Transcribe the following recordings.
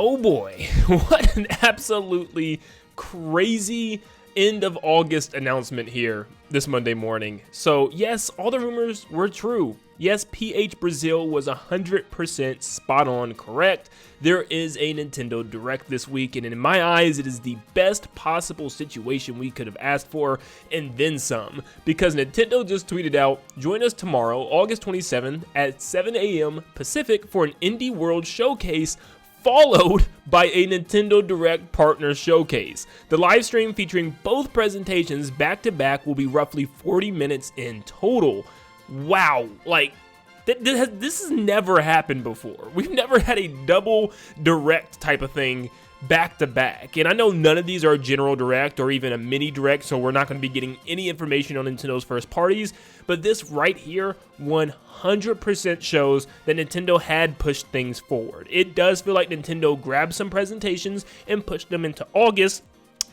Oh boy, what an absolutely crazy end of August announcement here this Monday morning. So yes, all the rumors were true. Yes, PH Brazil was 100% spot on correct. There is a Nintendo Direct this week, and in my eyes, it is the best possible situation we could have asked for, and then some. Because Nintendo just tweeted out, join us tomorrow, August 27th at 7 a.m. Pacific for an Indie World Showcase, followed by a Nintendo Direct partner showcase. The live stream featuring both presentations back to back will be roughly 40 minutes in total. Wow, like this has never happened before. We've never had a double direct type of thing back to back. And I know none of these are a general direct or even a mini direct, so we're not going to be getting any information on Nintendo's first parties, but this right here 100% shows that Nintendo had pushed things forward. It does feel like Nintendo grabbed some presentations and pushed them into August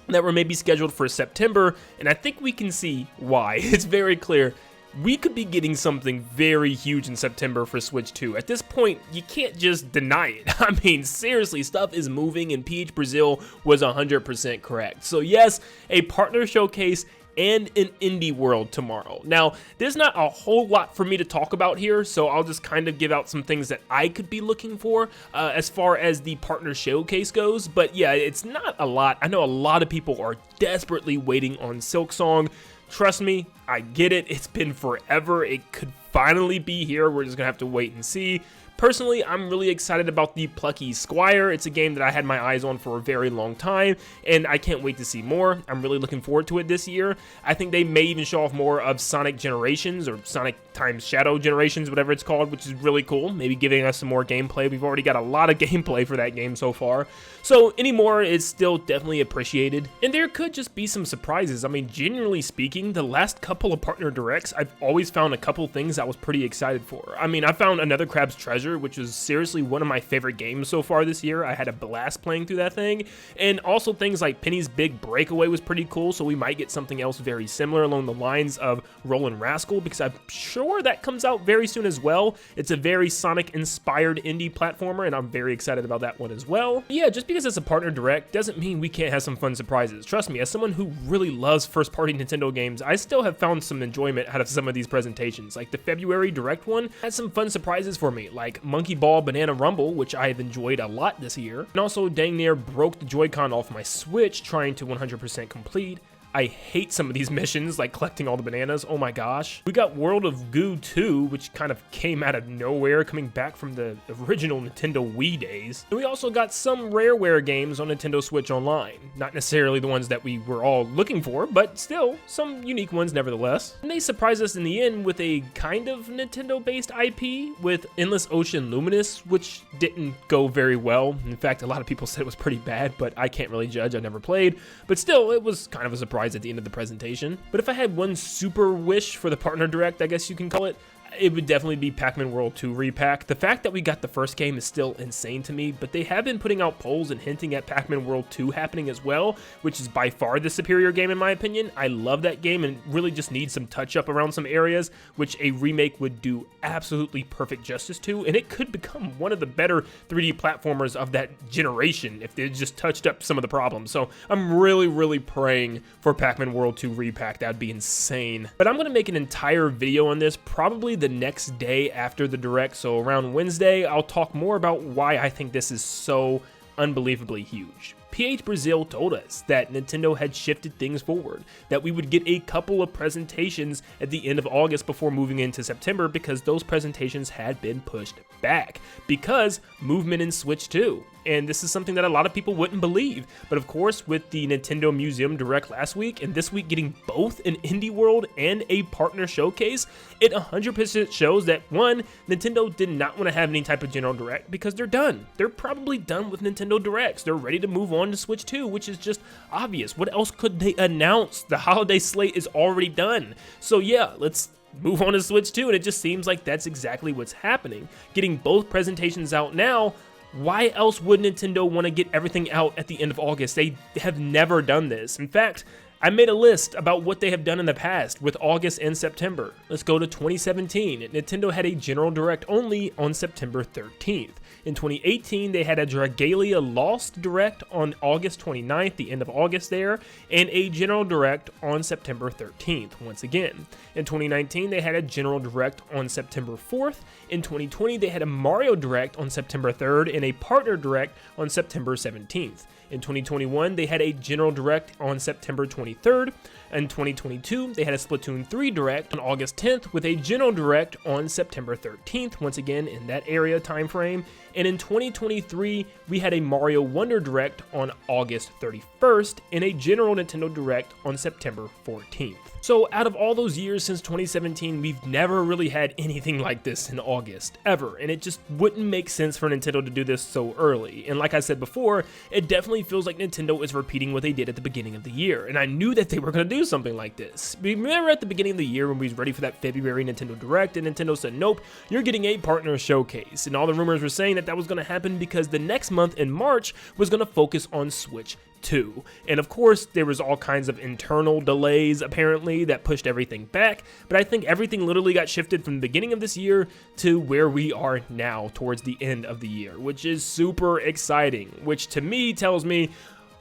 that were maybe scheduled for September, and I think we can see why. It's very clear. We could be getting something very huge in September for Switch 2. At this point, you can't just deny it. I mean, seriously, stuff is moving, and PH Brazil was 100% correct. So yes, a partner showcase and an indie world tomorrow. Now, there's not a whole lot for me to talk about here, so I'll just kind of give out some things that I could be looking for as far as the partner showcase goes. But yeah, it's not a lot. I know a lot of people are desperately waiting on Silksong. Trust me, I get it. It's been forever. It could finally be here. We're just gonna have to wait and see. Personally, I'm really excited about the Plucky Squire. It's a game that I had my eyes on for a very long time, and I can't wait to see more. I'm really looking forward to it this year. I think they may even show off more of Sonic Generations, or Sonic times Shadow Generations, whatever it's called, which is really cool. Maybe giving us some more gameplay. We've already got a lot of gameplay for that game so far. So any more is still definitely appreciated. And there could just be some surprises. I mean, generally speaking, the last couple of partner directs, I've always found a couple things I was pretty excited for. I mean, I found Another Crab's Treasure, which was seriously one of my favorite games so far this year. I had a blast playing through that thing. And also things like Penny's Big Breakaway was pretty cool, so we might get something else very similar along the lines of Rollin' Rascal, because I'm sure that comes out very soon as well. It's a very Sonic-inspired indie platformer, and I'm very excited about that one as well. But yeah, just because it's a partner direct doesn't mean we can't have some fun surprises. Trust me, as someone who really loves first-party Nintendo games, I still have found some enjoyment out of some of these presentations. Like the February Direct one had some fun surprises for me, like Monkey Ball Banana Rumble, which I have enjoyed a lot this year, and also dang near broke the Joy-Con off my Switch trying to 100% complete. I hate some of these missions, like collecting all the bananas. Oh my gosh. We got World of Goo 2, which kind of came out of nowhere, coming back from the original Nintendo Wii days. And we also got some Rareware games on Nintendo Switch Online. Not necessarily the ones that we were all looking for, but still, some unique ones nevertheless. And they surprised us in the end with a kind of Nintendo-based IP with Endless Ocean Luminous, which didn't go very well. In fact, a lot of people said it was pretty bad, but I can't really judge. I never played. But still, it was kind of a surprise at the end of the presentation. But if I had one super wish for the partner direct, I guess you can call it, it would definitely be Pac-Man World 2 Repack. The fact that we got the first game is still insane to me, but they have been putting out polls and hinting at Pac-Man World 2 happening as well, which is by far the superior game in my opinion. I love that game and really just needs some touch-up around some areas, which a remake would do absolutely perfect justice to, and it could become one of the better 3D platformers of that generation if they just touched up some of the problems. So I'm really praying for Pac-Man World 2 Repack. That'd be insane. But I'm going to make an entire video on this probably the next day after the direct, so around Wednesday I'll talk more about why I think this is so unbelievably huge. PH Brazil told us that Nintendo had shifted things forward, that we would get a couple of presentations at the end of August before moving into September because those presentations had been pushed back because movement in Switch 2. And this is something that a lot of people wouldn't believe. But of course, with the Nintendo Museum Direct last week, and this week getting both an Indie World and a partner showcase, it 100% shows that, one, Nintendo did not want to have any type of general direct because they're done. They're probably done with Nintendo Directs. They're ready to move on to Switch 2, which is just obvious. What else could they announce? The holiday slate is already done. So yeah, let's move on to Switch 2, and it just seems like that's exactly what's happening. Getting both presentations out now, why else would Nintendo want to get everything out at the end of August? They have never done this. In fact, I made a list about what they have done in the past with August and September. Let's go to 2017. Nintendo had a General Direct only on September 13th. In 2018, they had a Dragalia Lost Direct on August 29th, the end of August there, and a General Direct on September 13th, once again. In 2019, they had a General Direct on September 4th. In 2020, they had a Mario Direct on September 3rd and a Partner Direct on September 17th. In 2021, they had a General Direct on September 23rd. In 2022, they had a Splatoon 3 Direct on August 10th with a General Direct on September 13th, once again in that area time frame. And in 2023, we had a Mario Wonder Direct on August 31st and a General Nintendo Direct on September 14th. So out of all those years since 2017, we've never really had anything like this in August, ever, and it just wouldn't make sense for Nintendo to do this so early. And like I said before, it definitely feels like Nintendo is repeating what they did at the beginning of the year, and I knew that they were going to do something like this. Remember at the beginning of the year when we was ready for that February Nintendo Direct, and Nintendo said, nope, you're getting a partner showcase, and all the rumors were saying that was going to happen because the next month in March was going to focus on Switch 2. And of course, there was all kinds of internal delays apparently that pushed everything back, but I think everything literally got shifted from the beginning of this year to where we are now towards the end of the year, which is super exciting, which to me tells me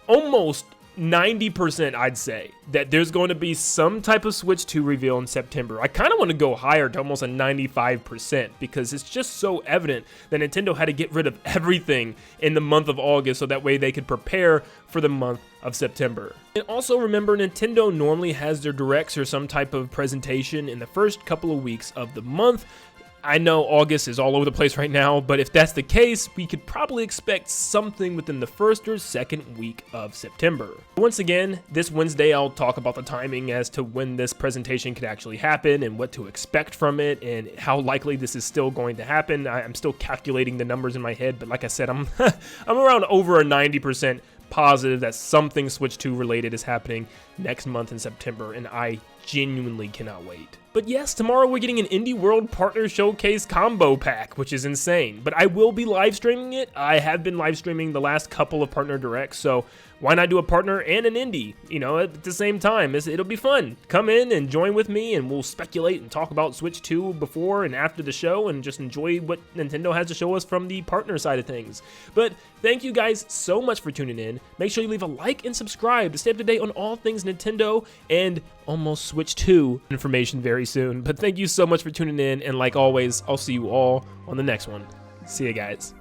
almost 90% I'd say that there's going to be some type of Switch 2 reveal in September. I kind of want to go higher to almost a 95% because it's just so evident that Nintendo had to get rid of everything in the month of August so that way they could prepare for the month of September. And also remember, Nintendo normally has their directs or some type of presentation in the first couple of weeks of the month. I know August is all over the place right now, but if that's the case, we could probably expect something within the first or second week of September. Once again, this Wednesday I'll talk about the timing as to when this presentation could actually happen and what to expect from it and how likely this is still going to happen. I'm still calculating the numbers in my head, but like I said, I'm around over a 90% positive that something Switch 2 related is happening next month in September, and I genuinely cannot wait. But yes, tomorrow we're getting an Indie World Partner Showcase combo pack, which is insane. But I will be live streaming it. I have been live streaming the last couple of Partner Directs, so why not do a partner and an indie, you know, at the same time? It'll be fun. Come in and join with me, and we'll speculate and talk about Switch 2 before and after the show, and just enjoy what Nintendo has to show us from the partner side of things. But thank you guys so much for tuning in. Make sure you leave a like and subscribe to stay up to date on all things Nintendo and almost Switch 2 information very soon. But thank you so much for tuning in, and like always, I'll see you all on the next one. See you guys.